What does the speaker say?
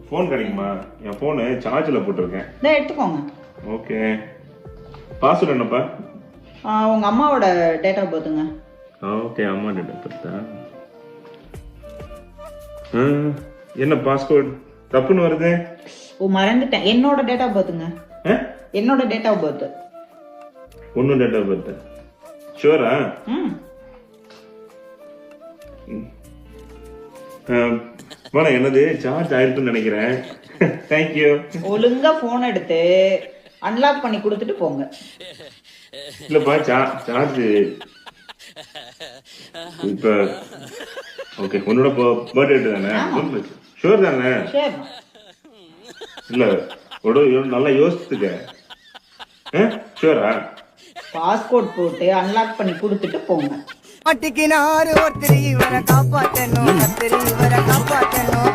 Phone கிடைக்குமா? என் phone சார்ஜில் போட்டிருக்கேன். இதை எடுத்துக்கோங்க. ஓகே. பாஸ்வேர்டு என்னப்பா? உங்கள் அம்மாவோட டேட் ஆஃப் பர்த்துங்க. ஓகே, அம்மா டேட் ஆஃப் பர்த்தா? என்ன பாஸ்வேர்டு தப்புன்னு வருது? ஓ, மறந்துட்டேன். என்னோட டேட் ஆஃப் பர்த்துங்க. என்னோட டேட் ஆஃப் பர்த். ஒன்னும் டேட் ஆஃப் பர்த் ஷூரா? மேடம் என்னது சார்ஜ் ஆயிருக்குன்னு நினைக்கிறேன். தேங்க்யூ. ஒழுங்கா போன் எடுத்து அன்லாக் பண்ணி கொடுத்துட்டு போங்க. இல்லப்பா சார்ஜ் இப்ப ஓகே. உன்னோட பர்த்டே தானே? ஷூர் தானே? இல்ல நல்லா யோசித்துக்க. ஷூரா? பாஸ்போர்ட் போட்டு அன்லாக் பண்ணி கொடுத்துட்டு போங்க. மாட்டிக்கினாரு ஒருத்தர் இவரை காப்பாத்தணும், கத்திரி இவரை காப்பாத்தணும்.